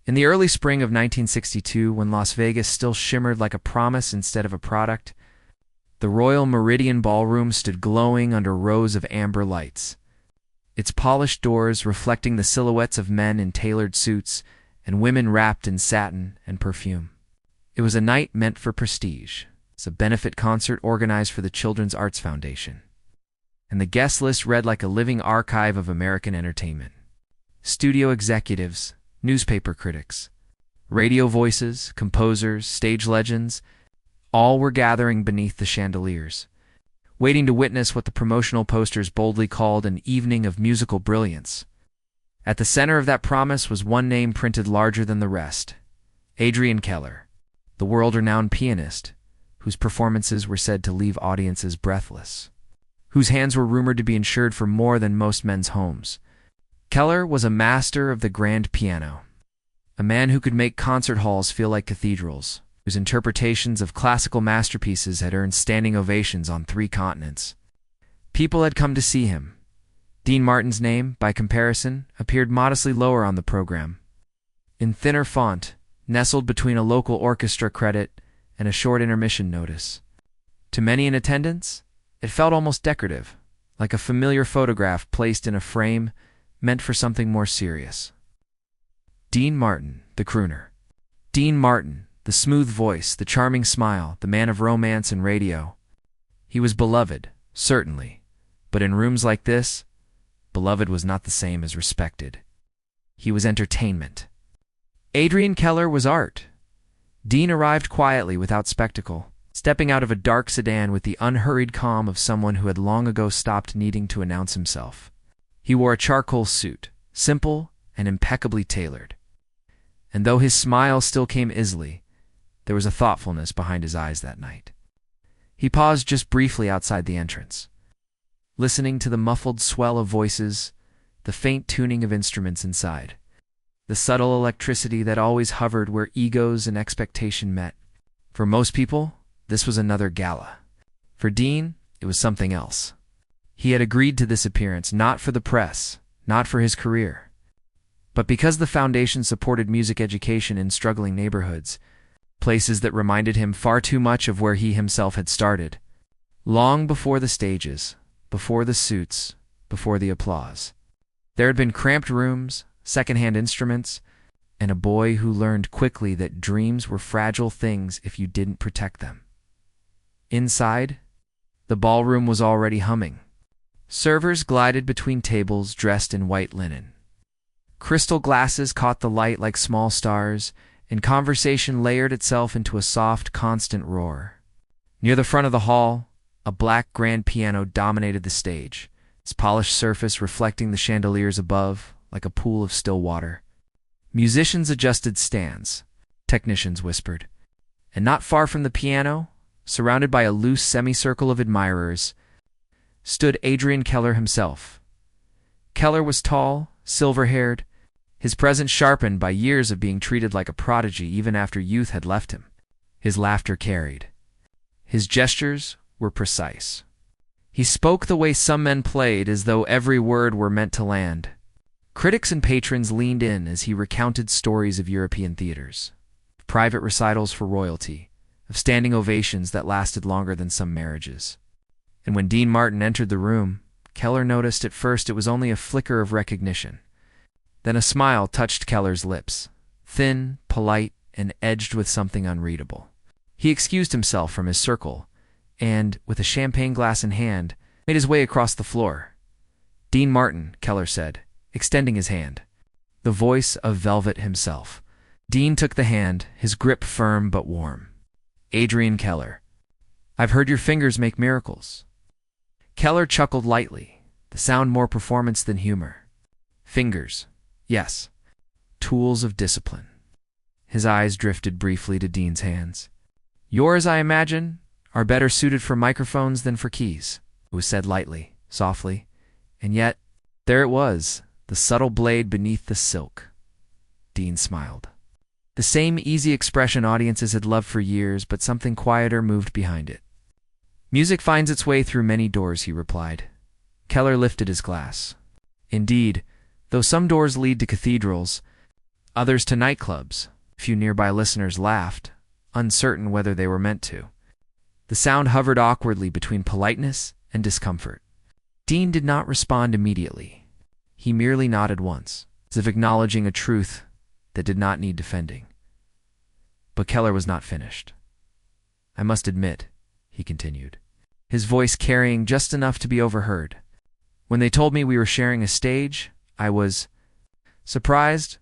In the early spring of 1962, when Las Vegas still shimmered like a promise instead of a product, the Royal Meridian Ballroom stood glowing under rows of amber lights, its polished doors reflecting the silhouettes of men in tailored suits and women wrapped in satin and perfume. It was a night meant for prestige. It's a benefit concert organized for the Children's Arts Foundation, and the guest list read like a living archive of American entertainment. Studio executives, newspaper critics, radio voices, composers, stage legends, all were gathering beneath the chandeliers, waiting to witness what the promotional posters boldly called an evening of musical brilliance. At the center of that promise was one name printed larger than the rest: Adrian Keller, the world-renowned pianist, whose performances were said to leave audiences breathless, whose hands were rumored to be insured for more than most men's homes. Keller was a master of the grand piano, a man who could make concert halls feel like cathedrals, whose interpretations of classical masterpieces had earned standing ovations on 3 continents. People had come to see him. Dean Martin's name, by comparison, appeared modestly lower on the program, in thinner font, nestled between a local orchestra credit and a short intermission notice. To many in attendance, it felt almost decorative, like a familiar photograph placed in a frame meant for something more serious. Dean Martin, the crooner. Dean Martin, the smooth voice, the charming smile, the man of romance and radio. He was beloved, certainly, but in rooms like this, beloved was not the same as respected. He was entertainment. Adrian Keller was art. Dean arrived quietly without spectacle, stepping out of a dark sedan with the unhurried calm of someone who had long ago stopped needing to announce himself. He wore a charcoal suit, simple and impeccably tailored. And though his smile still came easily, there was a thoughtfulness behind his eyes that night. He paused just briefly outside the entrance, listening to the muffled swell of voices, the faint tuning of instruments inside, the subtle electricity that always hovered where egos and expectation met. For most people, this was another gala. For Dean, it was something else. He had agreed to this appearance not for the press, not for his career, but because the foundation supported music education in struggling neighborhoods, places that reminded him far too much of where he himself had started, long before the stages, before the suits, before the applause. There had been cramped rooms, secondhand instruments, and a boy who learned quickly that dreams were fragile things if you didn't protect them. Inside, the ballroom was already humming. Servers glided between tables dressed in white linen. Crystal glasses caught the light like small stars, and conversation layered itself into a soft, constant roar. Near the front of the hall, a black grand piano dominated the stage, its polished surface reflecting the chandeliers above like a pool of still water. Musicians adjusted stands, technicians whispered, and not far from the piano, surrounded by a loose semicircle of admirers, stood Adrian Keller himself. Keller was tall, silver-haired, his presence sharpened by years of being treated like a prodigy even after youth had left him. His laughter carried. His gestures were precise. He spoke the way some men played, as though every word were meant to land. Critics and patrons leaned in as he recounted stories of European theaters, of private recitals for royalty, of standing ovations that lasted longer than some marriages. And when Dean Martin entered the room, Keller noticed at first it was only a flicker of recognition. Then a smile touched Keller's lips, thin, polite, and edged with something unreadable. He excused himself from his circle and, with a champagne glass in hand, made his way across the floor. "Dean Martin," Keller said, extending his hand. The voice of Velvet himself. Dean took the hand, his grip firm but warm. "Adrian Keller. I've heard your fingers make miracles." Keller chuckled lightly, the sound more performance than humor. "Fingers. Yes. Tools of discipline." His eyes drifted briefly to Dean's hands. "Yours, I imagine, are better suited for microphones than for keys," it was said lightly, softly, and yet, there it was, the subtle blade beneath the silk. Dean smiled. The same easy expression audiences had loved for years, but something quieter moved behind it. "Music finds its way through many doors," he replied. Keller lifted his glass. "Indeed, though some doors lead to cathedrals, others to nightclubs. A few nearby listeners laughed, uncertain whether they were meant to. The sound hovered awkwardly between politeness and discomfort. Dean did not respond immediately. He merely nodded once, as if acknowledging a truth that did not need defending. But Keller was not finished. "I must admit," he continued, his voice carrying just enough to be overheard, "when they told me we were sharing a stage, I was surprised.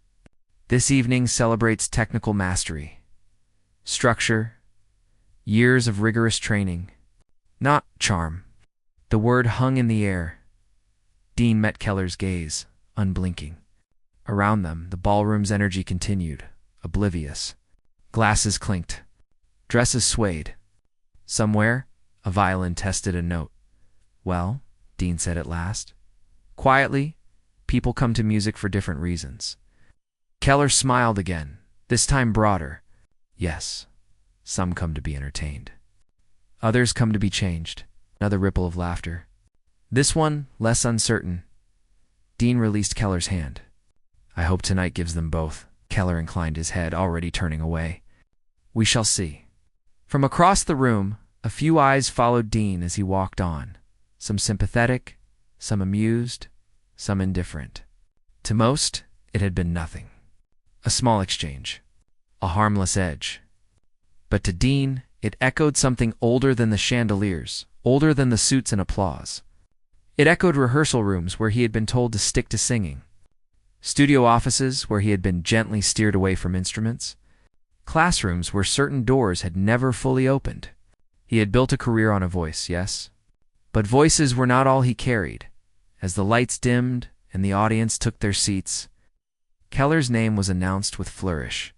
This evening celebrates technical mastery, structure, years of rigorous training, not charm." The word hung in the air. Dean met Keller's gaze, unblinking. Around them, the ballroom's energy continued, oblivious. Glasses clinked. Dresses swayed. Somewhere, a violin tested a note. "Well," Dean said at last. "Quietly, people come to music for different reasons." Keller smiled again, this time broader. "Yes, some come to be entertained. Others come to be changed." Another ripple of laughter. This one, less uncertain. Dean released Keller's hand. "I hope tonight gives them both." Keller inclined his head, already turning away. "We shall see." From across the room, a few eyes followed Dean as he walked on, some sympathetic, some amused, some indifferent. To most, it had been nothing. A small exchange, a harmless edge. But to Dean, it echoed something older than the chandeliers, older than the suits and applause. It echoed rehearsal rooms where he had been told to stick to singing, studio offices where he had been gently steered away from instruments, classrooms where certain doors had never fully opened. He had built a career on a voice, yes, but voices were not all he carried. As the lights dimmed and the audience took their seats, Keller's name was announced with flourish.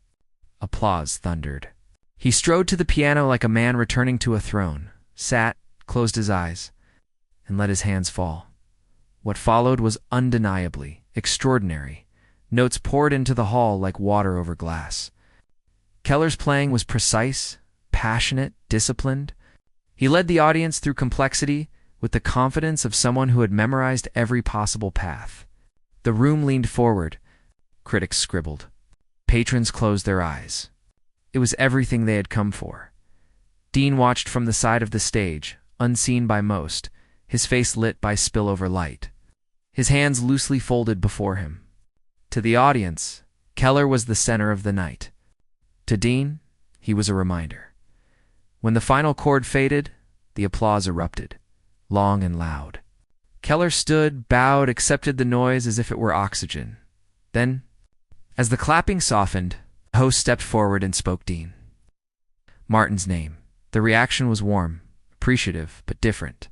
Applause thundered. He strode to the piano like a man returning to a throne, sat, closed his eyes, and let his hands fall. What followed was undeniably extraordinary. Notes poured into the hall like water over glass. Keller's playing was precise, passionate, disciplined. He led the audience through complexity with the confidence of someone who had memorized every possible path. The room leaned forward. Critics scribbled. Patrons closed their eyes. It was everything they had come for. Dean watched from the side of the stage, unseen by most, his face lit by spillover light, his hands loosely folded before him. To the audience, Keller was the center of the night. To Dean, he was a reminder. When the final chord faded, the applause erupted, long and loud. Keller stood, bowed, accepted the noise as if it were oxygen. Then, as the clapping softened, the host stepped forward and spoke Dean Martin's name. The reaction was warm, appreciative, but different.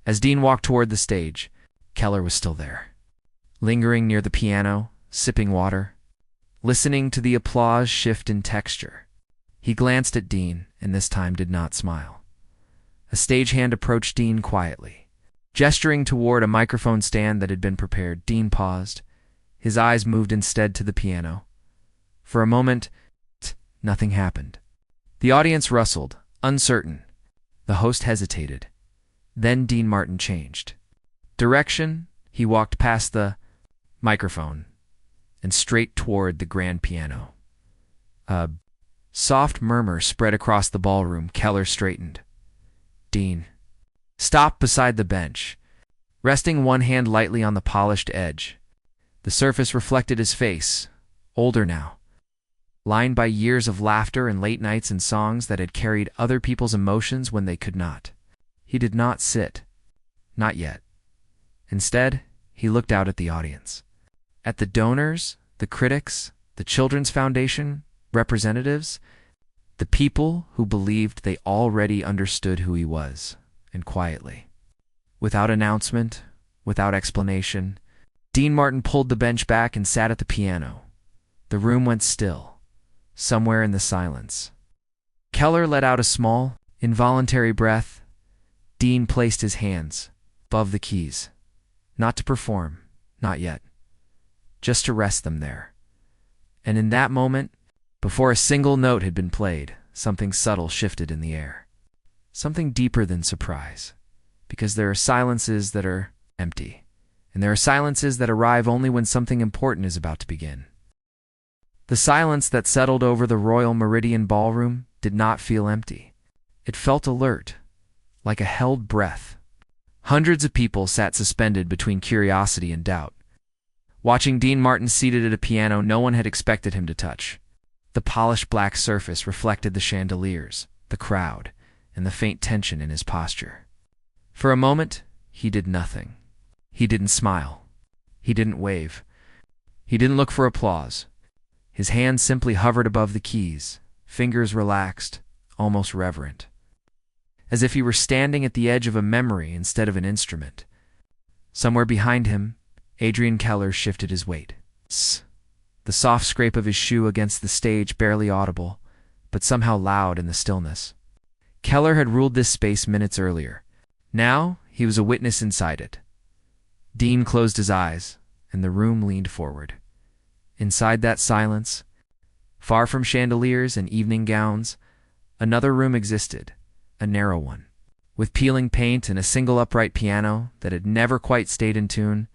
As Dean walked toward the stage, Keller was still there, lingering near the piano, sipping water, listening to the applause shift in texture. He glanced at Dean, and this time did not smile. A stagehand approached Dean quietly. Gesturing toward a microphone stand that had been prepared, Dean paused. His eyes moved instead to the piano. For a moment, nothing happened. The audience rustled, uncertain. The host hesitated. Then Dean Martin changed direction. He walked past the microphone and straight toward the grand piano. A soft murmur spread across the ballroom. Keller straightened. Dean stopped beside the bench, resting one hand lightly on the polished edge. The surface reflected his face, older now, lined by years of laughter and late nights and songs that had carried other people's emotions when they could not. He did not sit. Not yet. Instead, he looked out at the audience. At the donors, the critics, the Children's Foundation, representatives, the people who believed they already understood who he was, and quietly. Without announcement, without explanation, Dean Martin pulled the bench back and sat at the piano. The room went still, somewhere in the silence. Keller let out a small, involuntary breath. Dean placed his hands above the keys, not to perform, not yet, just to rest them there. And in that moment, before a single note had been played, something subtle shifted in the air. Something deeper than surprise, because there are silences that are empty, and there are silences that arrive only when something important is about to begin. The silence that settled over the Royal Meridian Ballroom did not feel empty. It felt alert, like a held breath. Hundreds of people sat suspended between curiosity and doubt. Watching Dean Martin seated at a piano no one had expected him to touch. The polished black surface reflected the chandeliers, the crowd, and the faint tension in his posture. For a moment, he did nothing. He didn't smile. He didn't wave. He didn't look for applause. His hands simply hovered above the keys, fingers relaxed, almost reverent. As if he were standing at the edge of a memory instead of an instrument. Somewhere behind him, Adrian Keller shifted his weight. The soft scrape of his shoe against the stage barely audible, but somehow loud in the stillness. Keller had ruled this space minutes earlier. Now, he was a witness inside it. Dean closed his eyes, and the room leaned forward. Inside that silence, far from chandeliers and evening gowns, another room existed, a narrow one, with peeling paint and a single upright piano that had never quite stayed in tune.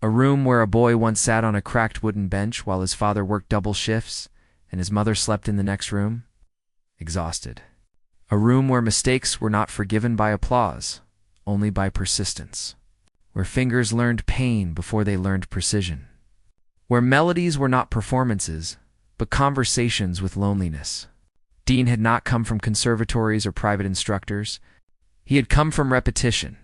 A room where a boy once sat on a cracked wooden bench while his father worked double shifts and his mother slept in the next room, exhausted. A room where mistakes were not forgiven by applause, only by persistence. Where fingers learned pain before they learned precision. Where melodies were not performances, but conversations with loneliness. Dean had not come from conservatories or private instructors. He had come from repetition.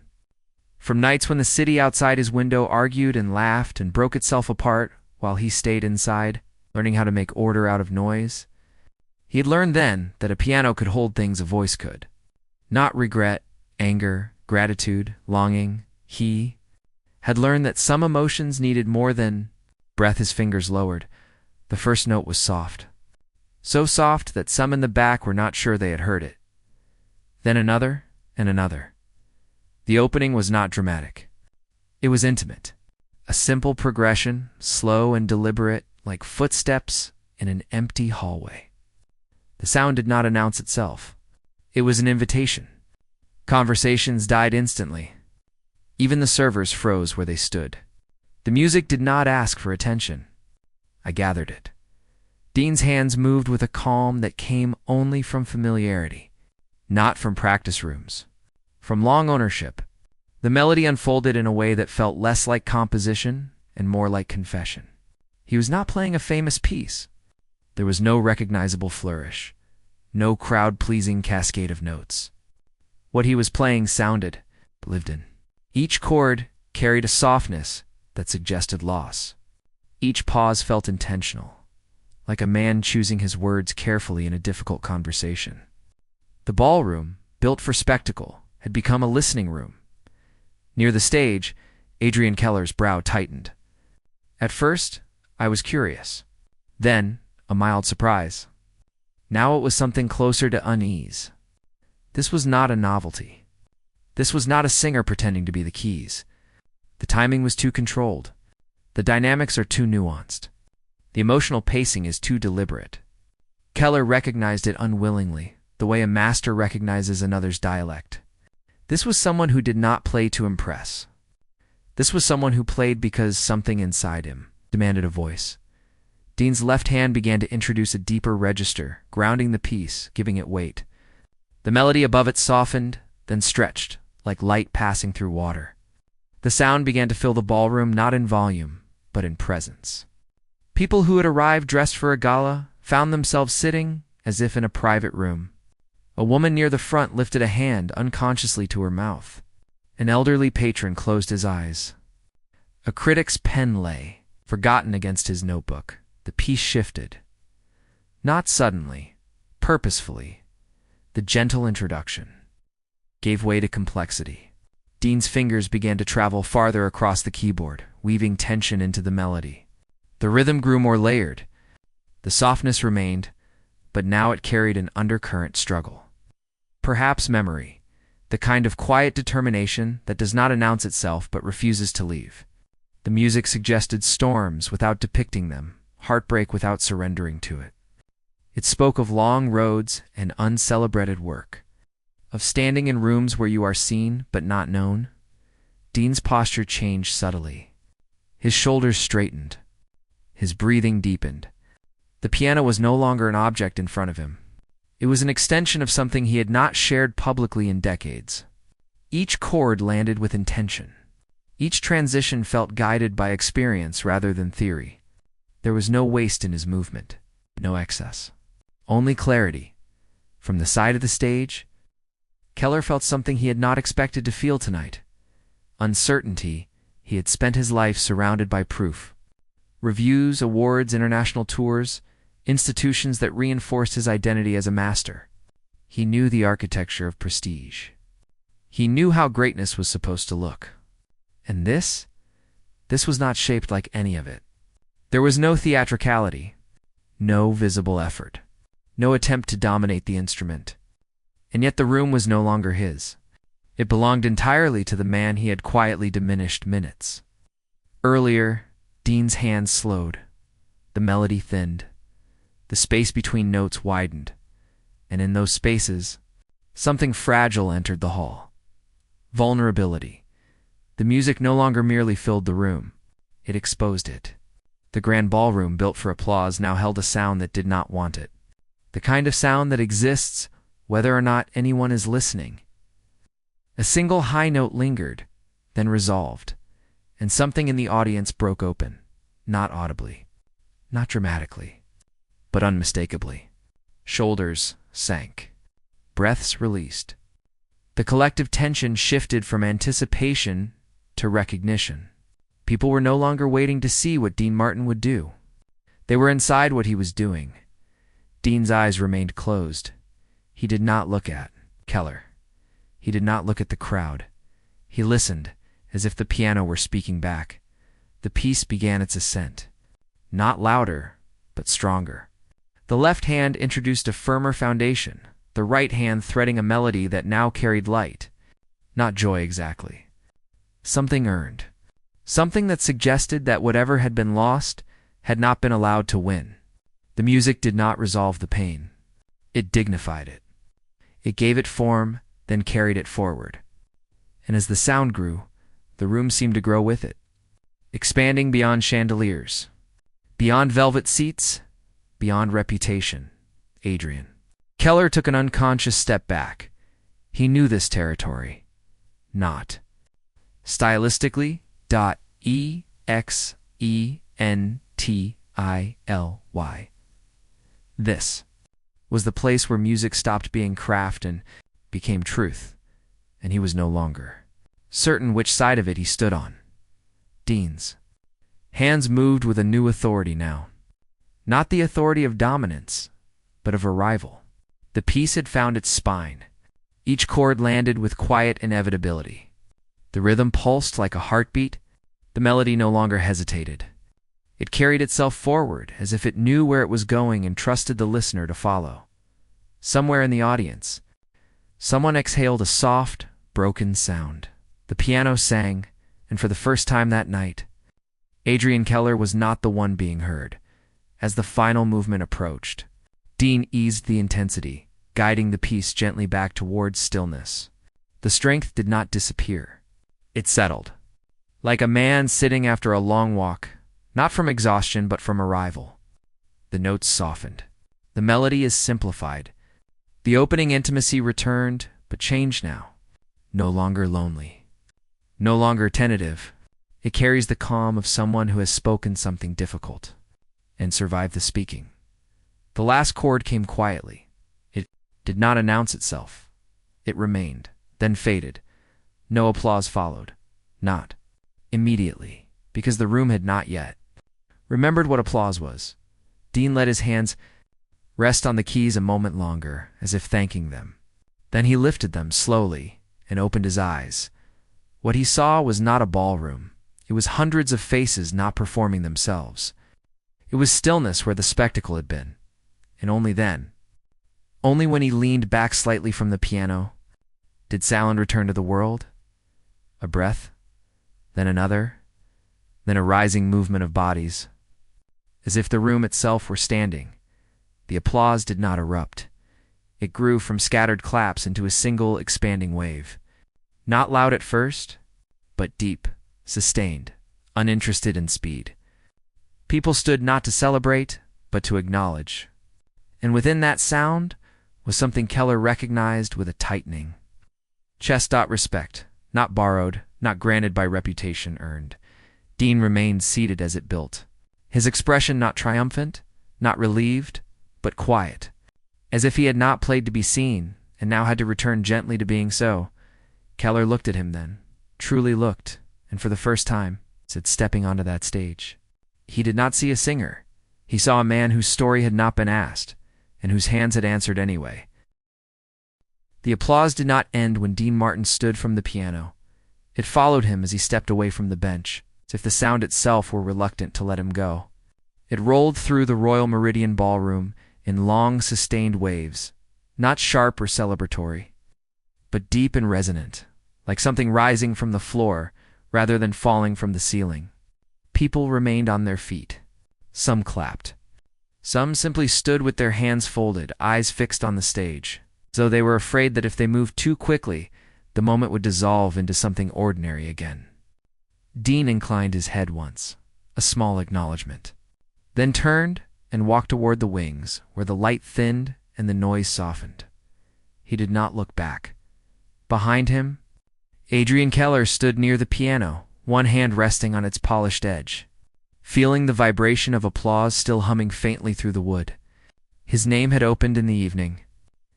From nights when the city outside his window argued and laughed and broke itself apart while he stayed inside, learning how to make order out of noise. He had learned then that a piano could hold things a voice could. Not regret, anger, gratitude, longing. He had learned that some emotions needed more than breath. His fingers lowered. The first note was soft. So soft that some in the back were not sure they had heard it. Then another and another. The opening was not dramatic. It was intimate. A simple progression, slow and deliberate, like footsteps in an empty hallway. The sound did not announce itself. It was an invitation. Conversations died instantly. Even the servers froze where they stood. The music did not ask for attention. I gathered it. Dean's hands moved with a calm that came only from familiarity, not from practice rooms. From long ownership, the melody unfolded in a way that felt less like composition and more like confession. He was not playing a famous piece. There was no recognizable flourish, no crowd-pleasing cascade of notes. What he was playing sounded, lived in. Each chord carried a softness that suggested loss. Each pause felt intentional, like a man choosing his words carefully in a difficult conversation. The ballroom, built for spectacle, had become a listening room. Near the stage, Adrian Keller's brow tightened. At first, I was curious. Then, a mild surprise. Now it was something closer to unease. This was not a novelty. This was not a singer pretending to be the keys. The timing was too controlled. The dynamics are too nuanced. The emotional pacing is too deliberate. Keller recognized it unwillingly, the way a master recognizes another's dialect. This was someone who did not play to impress. This was someone who played because something inside him demanded a voice. Dean's left hand began to introduce a deeper register, grounding the piece, giving it weight. The melody above it softened, then stretched, like light passing through water. The sound began to fill the ballroom not in volume, but in presence. People who had arrived dressed for a gala found themselves sitting as if in a private room. A woman near the front lifted a hand unconsciously to her mouth. An elderly patron closed his eyes. A critic's pen lay, forgotten against his notebook. The piece shifted. Not suddenly, purposefully. The gentle introduction gave way to complexity. Dean's fingers began to travel farther across the keyboard, weaving tension into the melody. The rhythm grew more layered. The softness remained, but now it carried an undercurrent struggle. Perhaps memory, the kind of quiet determination that does not announce itself but refuses to leave. The music suggested storms without depicting them, heartbreak without surrendering to it. It spoke of long roads and uncelebrated work, of standing in rooms where you are seen but not known. Dean's posture changed subtly. His shoulders straightened. His breathing deepened. The piano was no longer an object in front of him. It was an extension of something he had not shared publicly in decades. Each chord landed with intention. Each transition felt guided by experience rather than theory. There was no waste in his movement, no excess. Only clarity. From the side of the stage, Keller felt something he had not expected to feel tonight. Uncertainty. He had spent his life surrounded by proof. Reviews, awards, international tours, institutions that reinforced his identity as a master. He knew the architecture of prestige. He knew how greatness was supposed to look. And this was not shaped like any of it. There was no theatricality, no visible effort, no attempt to dominate the instrument. And yet the room was no longer his. It belonged entirely to the man he had quietly diminished minutes. Earlier, Dean's hands slowed. The melody thinned. The space between notes widened. And in those spaces, something fragile entered the hall. Vulnerability. The music no longer merely filled the room. It exposed it. The grand ballroom built for applause now held a sound that did not want it. The kind of sound that exists whether or not anyone is listening. A single high note lingered, then resolved, and something in the audience broke open, not audibly, not dramatically, but unmistakably. Shoulders sank. Breaths released. The collective tension shifted from anticipation to recognition. People were no longer waiting to see what Dean Martin would do. They were inside what he was doing. Dean's eyes remained closed. He did not look at Keller. He did not look at the crowd. He listened, as if the piano were speaking back. The piece began its ascent. Not louder, but stronger. The left hand introduced a firmer foundation, the right hand threading a melody that now carried light. Not joy exactly. Something earned. Something that suggested that whatever had been lost had not been allowed to win. The music did not resolve the pain. It dignified it. It gave it form, then carried it forward. And as the sound grew, the room seemed to grow with it, expanding beyond chandeliers, beyond velvet seats, beyond reputation. Adrian. Keller took an unconscious step back. He knew this territory. Not. Stylistically, EXENTILY. This was the place where music stopped being craft and became truth, and he was no longer certain which side of it he stood on. Dean's. Hands moved with a new authority now. Not the authority of dominance, but of arrival. The piece had found its spine. Each chord landed with quiet inevitability. The rhythm pulsed like a heartbeat. The melody no longer hesitated. It carried itself forward as if it knew where it was going and trusted the listener to follow. Somewhere in the audience, someone exhaled a soft, broken sound. The piano sang, and for the first time that night, Adrian Keller was not the one being heard. As the final movement approached, Dean eased the intensity, guiding the piece gently back towards stillness. The strength did not disappear. It settled. Like a man sitting after a long walk, not from exhaustion but from arrival. The notes softened. The melody is simplified. The opening intimacy returned, but changed now. No longer lonely. No longer tentative. It carries the calm of someone who has spoken something difficult and survived the speaking. The last chord came quietly. It did not announce itself. It remained, then faded. No applause followed. Not immediately, because the room had not yet remembered what applause was. Dean let his hands rest on the keys a moment longer, as if thanking them. Then he lifted them slowly and opened his eyes. What he saw was not a ballroom. It was hundreds of faces not performing themselves. It was stillness where the spectacle had been. And only then, only when he leaned back slightly from the piano, did sound return to the world. A breath, then another, then a rising movement of bodies. As if the room itself were standing, the applause did not erupt. It grew from scattered claps into a single expanding wave. Not loud at first, but deep, sustained, uninterested in speed. People stood not to celebrate, but to acknowledge. And within that sound was something Keller recognized with a tightening. Chest. Respect, not borrowed, not granted by reputation earned. Dean remained seated as it built. His expression not triumphant, not relieved, but quiet, as if he had not played to be seen, and now had to return gently to being so. Keller looked at him then, truly looked, and for the first time, said, stepping onto that stage. He did not see a singer. He saw a man whose story had not been asked, and whose hands had answered anyway. The applause did not end when Dean Martin stood from the piano. It followed him as he stepped away from the bench, as if the sound itself were reluctant to let him go. It rolled through the Royal Meridian Ballroom in long, sustained waves, not sharp or celebratory, but deep and resonant, like something rising from the floor rather than falling from the ceiling. People remained on their feet. Some clapped. Some simply stood with their hands folded, eyes fixed on the stage, as though they were afraid that if they moved too quickly, the moment would dissolve into something ordinary again. Dean inclined his head once, a small acknowledgement, then turned and walked toward the wings, where the light thinned and the noise softened. He did not look back. Behind him, Adrian Keller stood near the piano, one hand resting on its polished edge, feeling the vibration of applause still humming faintly through the wood. His name had opened in the evening.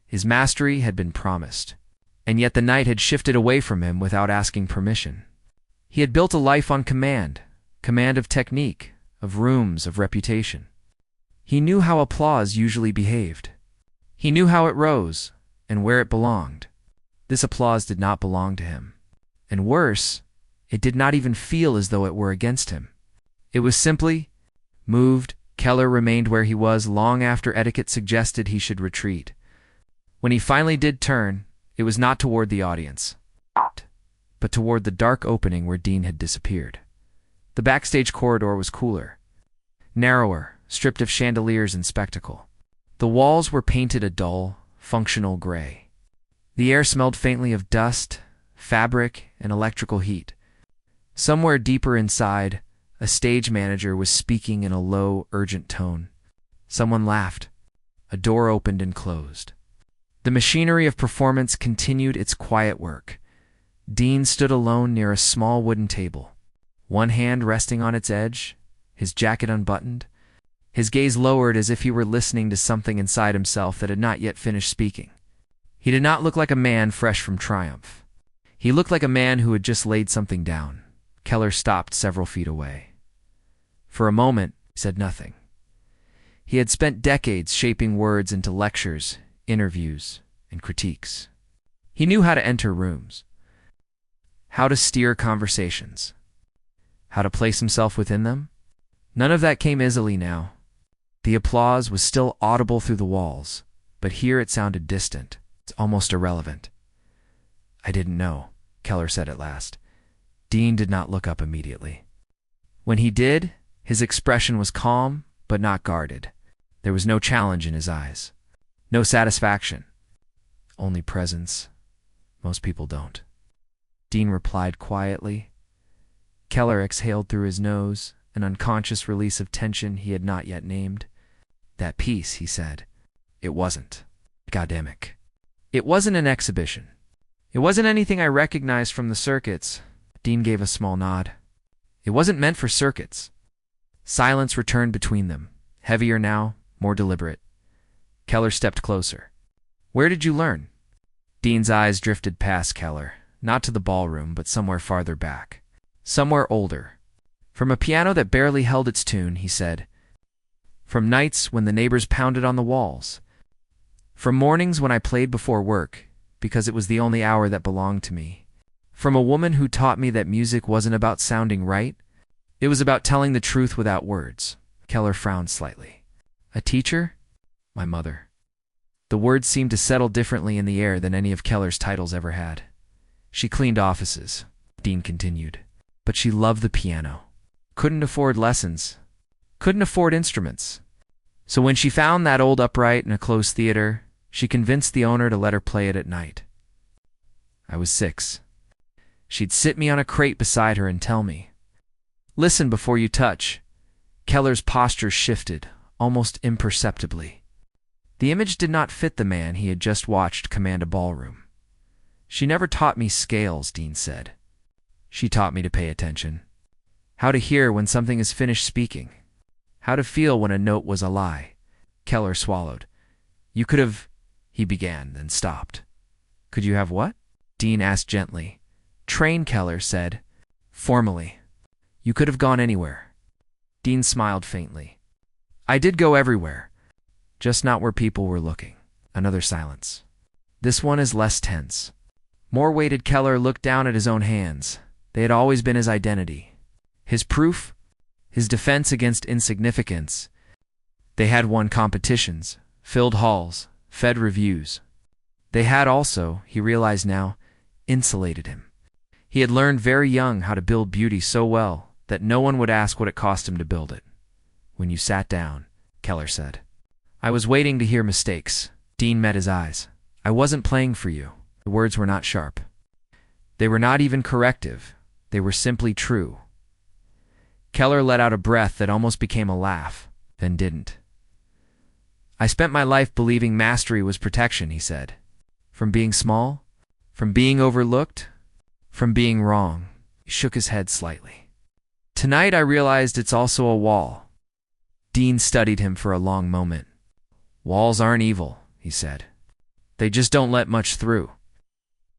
His mastery had been promised, and yet the night had shifted away from him without asking permission. He had built a life on command of technique, of rooms, of reputation. He knew how applause usually behaved. He knew how it rose, and where it belonged. This applause did not belong to him. And worse, it did not even feel as though it were against him. It was simply moved. Keller remained where he was long after etiquette suggested he should retreat. When he finally did turn, it was not toward the audience, but toward the dark opening where Dean had disappeared. The backstage corridor was cooler, narrower, stripped of chandeliers and spectacle. The walls were painted a dull, functional gray. The air smelled faintly of dust, fabric, and electrical heat. Somewhere deeper inside, a stage manager was speaking in a low, urgent tone. Someone laughed. A door opened and closed. The machinery of performance continued its quiet work. Dean stood alone near a small wooden table, one hand resting on its edge, his jacket unbuttoned, his gaze lowered as if he were listening to something inside himself that had not yet finished speaking. He did not look like a man fresh from triumph. He looked like a man who had just laid something down. Keller stopped several feet away. For a moment, he said nothing. He had spent decades shaping words into lectures, interviews, and critiques. He knew how to enter rooms, how to steer conversations, how to place himself within them. None of that came easily now. The applause was still audible through the walls, but here it sounded distant, almost irrelevant. "I didn't know," Keller said at last. Dean did not look up immediately. When he did, his expression was calm, but not guarded. There was no challenge in his eyes, no satisfaction, only presence. Most people don't. Dean replied quietly. Keller exhaled through his nose, an unconscious release of tension he had not yet named. "That piece," he said, "it wasn't academic. It wasn't an exhibition. It wasn't anything I recognized from the circuits." Dean gave a small nod. "It wasn't meant for circuits." Silence returned between them, heavier now, more deliberate. Keller stepped closer. "Where did you learn?" Dean's eyes drifted past Keller, not to the ballroom, but somewhere farther back. Somewhere older. From a piano that barely held its tune, he said. From nights when the neighbors pounded on the walls. From mornings when I played before work, because it was the only hour that belonged to me. From a woman who taught me that music wasn't about sounding right. It was about telling the truth without words. Keller frowned slightly. A teacher? My mother. The words seemed to settle differently in the air than any of Keller's titles ever had. She cleaned offices, Dean continued, but she loved the piano. Couldn't afford lessons. Couldn't afford instruments. So when she found that old upright in a closed theater, she convinced the owner to let her play it at night. I was 6. She'd sit me on a crate beside her and tell me, "Listen before you touch." Keller's posture shifted, almost imperceptibly. The image did not fit the man he had just watched command a ballroom. "She never taught me scales," Dean said. "She taught me to pay attention. How to hear when something is finished speaking. How to feel when a note was a lie." Keller swallowed. "You could have—" he began, then stopped. "Could you have what?" Dean asked gently. "Train," Keller said, formally. "You could have gone anywhere." Dean smiled faintly. "I did go everywhere, just not where people were looking." Another silence. "This one is less tense." More weighted, Keller looked down at his own hands. They had always been his identity. His proof, his defense against insignificance. They had won competitions, filled halls, fed reviews. They had also, he realized now, insulated him. He had learned very young how to build beauty so well that no one would ask what it cost him to build it. "When you sat down," Keller said. "I was waiting to hear mistakes." Dean met his eyes. "I wasn't playing for you." The words were not sharp. They were not even corrective. They were simply true. Keller let out a breath that almost became a laugh, then didn't. "I spent my life believing mastery was protection," he said. "From being small? From being overlooked? From being wrong?" He shook his head slightly. "Tonight I realized it's also a wall." Dean studied him for a long moment. "Walls aren't evil," he said. "They just don't let much through."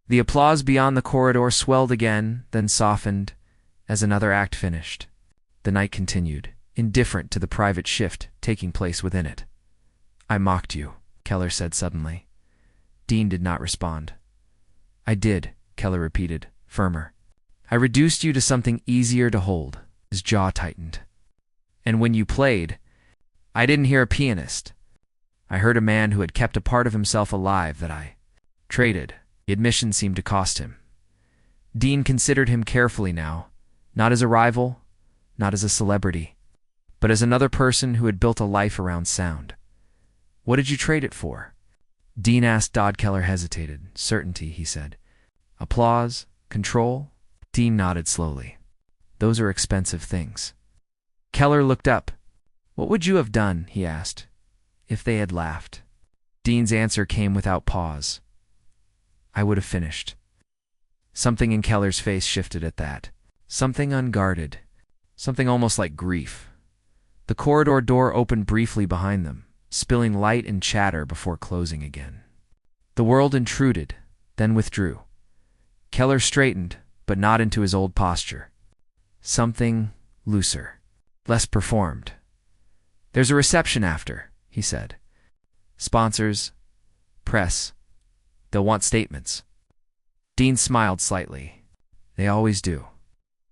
The applause beyond the corridor swelled again, then softened as another act finished. The night continued, indifferent to the private shift taking place within it. "I mocked you," Keller said suddenly. Dean did not respond. "I did," Keller repeated, firmer. "I reduced you to something easier to hold." His jaw tightened. "And when you played, I didn't hear a pianist. I heard a man who had kept a part of himself alive that I traded." The admission seemed to cost him. Dean considered him carefully now, not as a rival, not as a celebrity, but as another person who had built a life around sound. "What did you trade it for?" Dean asked. Keller hesitated. "Certainty," he said. "Applause? Control?" Dean nodded slowly. "Those are expensive things." Keller looked up. "What would you have done," he asked, "if they had laughed?" Dean's answer came without pause. "I would have finished." Something in Keller's face shifted at that. Something unguarded. Something almost like grief. The corridor door opened briefly behind them, spilling light and chatter before closing again. The world intruded, then withdrew. Keller straightened, but not into his old posture. Something looser, less performed. "There's a reception after," he said. "Sponsors, press. They'll want statements." Dean smiled slightly. "They always do."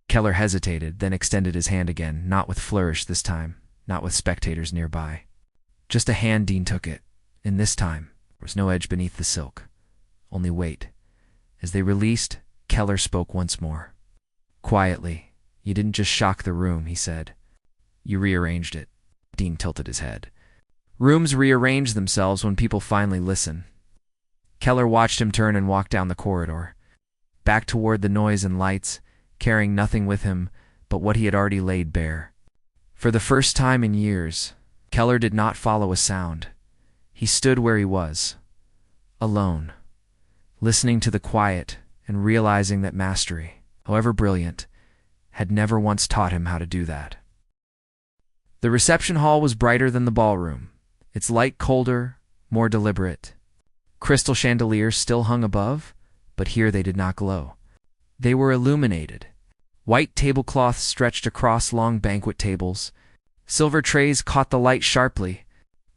Keller hesitated, then extended his hand again, not with flourish this time, not with spectators nearby. Just a hand. Dean took it, and this time there was no edge beneath the silk, only weight. As they released, Keller spoke once more. Quietly. "You didn't just shock the room," he said. "You rearranged it." Dean tilted his head. "Rooms rearrange themselves when people finally listen." Keller watched him turn and walk down the corridor, back toward the noise and lights, carrying nothing with him but what he had already laid bare. For the first time in years, Keller did not follow a sound. He stood where he was, alone, listening to the quiet and realizing that mastery, however brilliant, had never once taught him how to do that. The reception hall was brighter than the ballroom, its light colder, more deliberate. Crystal chandeliers still hung above, but here they did not glow. They were illuminated. White tablecloths stretched across long banquet tables. Silver trays caught the light sharply.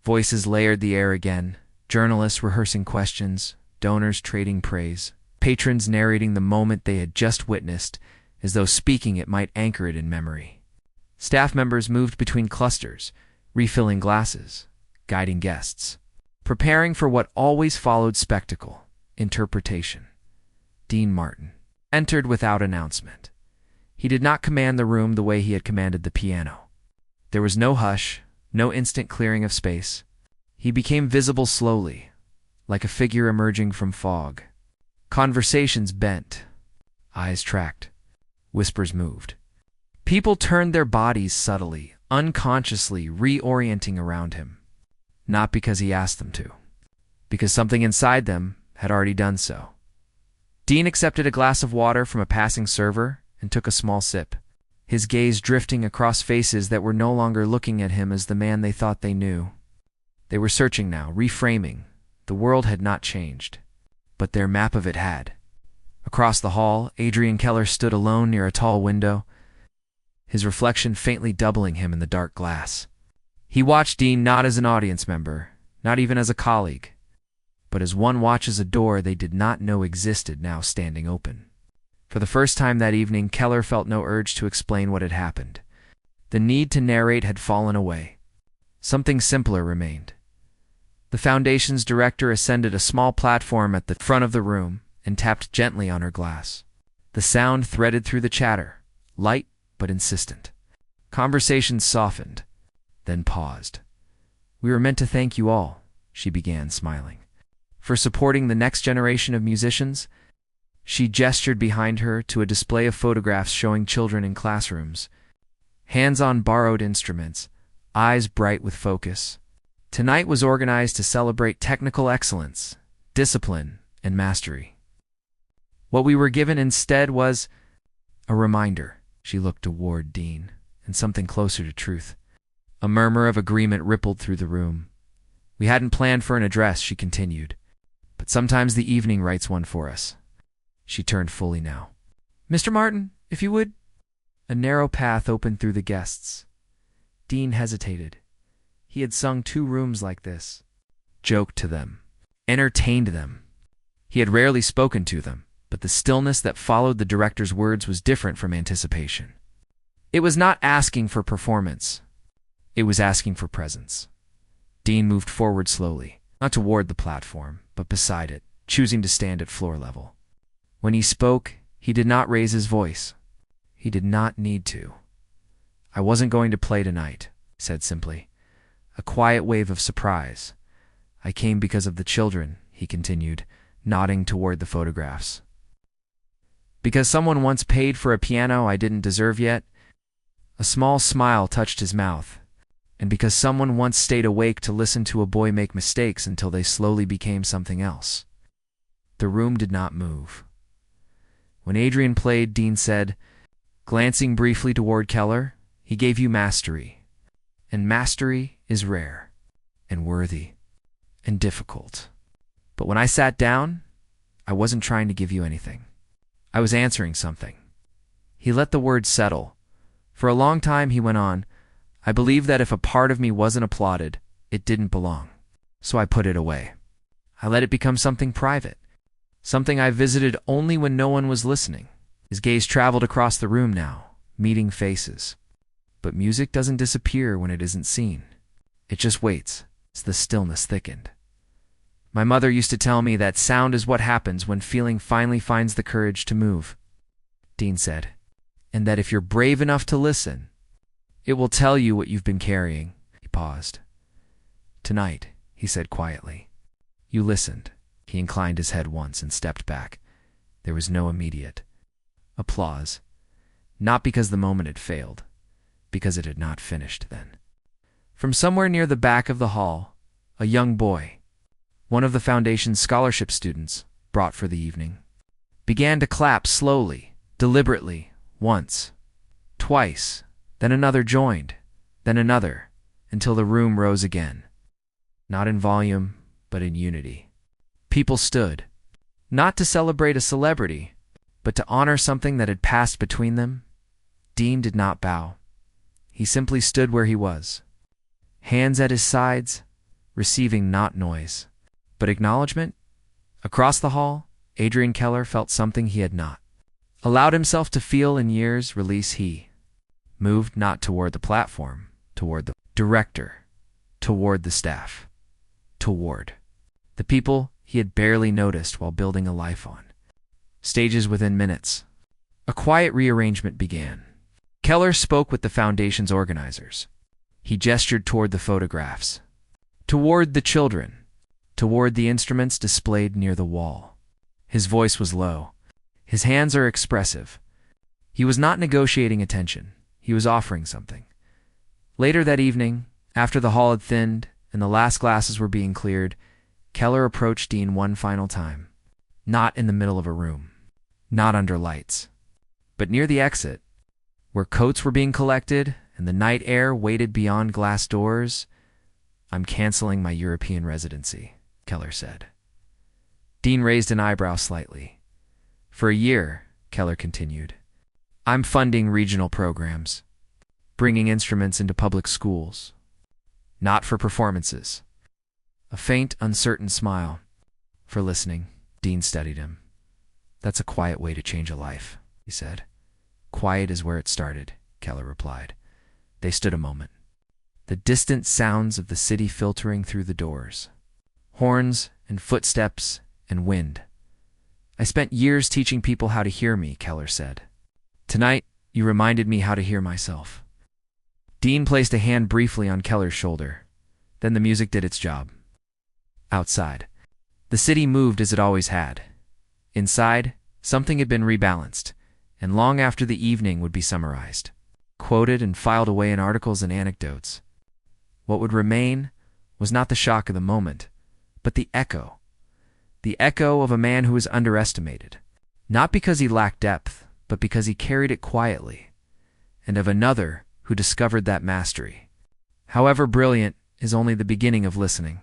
Voices layered the air again, journalists rehearsing questions, donors trading praise, patrons narrating the moment they had just witnessed, as though speaking it might anchor it in memory. Staff members moved between clusters, refilling glasses, guiding guests, preparing for what always followed spectacle, interpretation. Dean Martin entered without announcement. He did not command the room the way he had commanded the piano. There was no hush, no instant clearing of space. He became visible slowly, like a figure emerging from fog. Conversations bent, eyes tracked, whispers moved. People turned their bodies subtly, unconsciously reorienting around him, not because he asked them to, because something inside them had already done so. Dean accepted a glass of water from a passing server and took a small sip, his gaze drifting across faces that were no longer looking at him as the man they thought they knew. They were searching now, reframing. The world had not changed, but their map of it had. Across the hall, Adrian Keller stood alone near a tall window, his reflection faintly doubling him in the dark glass. He watched Dean not as an audience member, not even as a colleague, but as one watches a door they did not know existed now standing open. For the first time that evening, Keller felt no urge to explain what had happened. The need to narrate had fallen away. Something simpler remained. The Foundation's director ascended a small platform at the front of the room and tapped gently on her glass. The sound threaded through the chatter, light but insistent. Conversations softened, then paused. "We were meant to thank you all," she began, smiling, "for supporting the next generation of musicians." She gestured behind her to a display of photographs showing children in classrooms, hands on borrowed instruments, eyes bright with focus. Tonight was organized to celebrate technical excellence, discipline, and mastery. What we were given instead was a reminder. She looked toward Dean, and something closer to truth. A murmur of agreement rippled through the room. "We hadn't planned for an address," she continued, "but sometimes the evening writes one for us." She turned fully now. "Mr. Martin, if you would—" A narrow path opened through the guests. Dean hesitated. He had sung 2 rooms like this, joked to them, entertained them. He had rarely spoken to them, but the stillness that followed the director's words was different from anticipation. It was not asking for performance. It was asking for presence. Dean moved forward slowly, not toward the platform, but beside it, choosing to stand at floor level. When he spoke, he did not raise his voice. He did not need to. "I wasn't going to play tonight," he said simply. A quiet wave of surprise. "I came because of the children," he continued, nodding toward the photographs. "Because someone once paid for a piano I didn't deserve yet." A small smile touched his mouth. "And because someone once stayed awake to listen to a boy make mistakes until they slowly became something else." The room did not move. When Adrian played, Dean said, glancing briefly toward Keller, "He gave you mastery. And mastery is rare, and worthy, and difficult. But when I sat down, I wasn't trying to give you anything. I was answering something." He let the words settle. For a long time, he went on, "I believe that if a part of me wasn't applauded, it didn't belong. So I put it away. I let it become something private, something I visited only when no one was listening." His gaze traveled across the room now, meeting faces. But music doesn't disappear when it isn't seen. It just waits as the stillness thickened. "My mother used to tell me that sound is what happens when feeling finally finds the courage to move," Dean said, "and that if you're brave enough to listen, it will tell you what you've been carrying." He paused. "Tonight," he said quietly, "you listened." He inclined his head once and stepped back. There was no immediate applause, not because the moment had failed, because it had not finished then. From somewhere near the back of the hall, a young boy, one of the Foundation's scholarship students, brought for the evening, began to clap slowly, deliberately, once, twice, then another joined, then another, until the room rose again. Not in volume, but in unity. People stood, not to celebrate a celebrity, but to honor something that had passed between them. Dean did not bow. He simply stood where he was, hands at his sides, receiving not noise, but acknowledgement. Across the hall, Adrian Keller felt something he had not allowed himself to feel in years. Release. He moved not toward the platform, toward the director, toward the staff, toward the people he had barely noticed while building a life on. Stages within minutes. A quiet rearrangement began. Keller spoke with the Foundation's organizers. He gestured toward the photographs, toward the children, toward the instruments displayed near the wall. His voice was low. His hands are expressive. He was not negotiating attention. He was offering something. Later that evening, after the hall had thinned and the last glasses were being cleared, Keller approached Dean one final time. Not in the middle of a room, not under lights, but near the exit, where coats were being collected and the night air waited beyond glass doors. "I'm canceling my European residency," Keller said. Dean raised an eyebrow slightly. "For a year," Keller continued, "I'm funding regional programs, bringing instruments into public schools, not for performances." A faint, uncertain smile. "For listening." Dean studied him. "That's a quiet way to change a life," he said. "Quiet is where it started," Keller replied. They stood a moment. The distant sounds of the city filtering through the doors. Horns and footsteps and wind. "I spent years teaching people how to hear me," Keller said. "Tonight, you reminded me how to hear myself." Dean placed a hand briefly on Keller's shoulder. Then the music did its job. Outside, the city moved as it always had. Inside, something had been rebalanced, and long after the evening would be summarized, quoted and filed away in articles and anecdotes. What would remain was not the shock of the moment, but the echo of a man who was underestimated, not because he lacked depth, but because he carried it quietly, and of another who discovered that mastery, however brilliant, is only the beginning of listening.